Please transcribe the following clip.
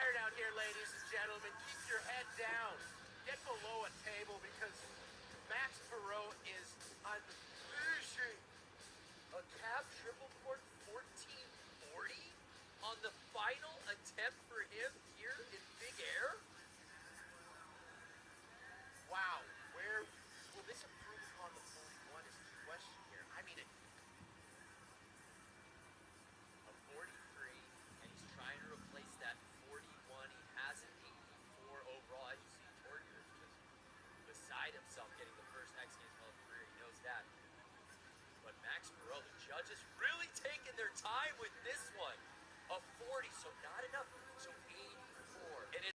tired out here, ladies and gentlemen. Keep your head down. Get below a table because Max Parrot is unleashing. A cab triple port 1440 on the final attempt for him here in big air? Wow, where will this improve upon the 41 is the question here. I mean, a 43, and he's trying to replace that 41. He has an 84 overall. As you see, Torger is just beside himself getting the first X Games Hall of career. He knows that. But Max Parrot, the judges really taking their time with this one.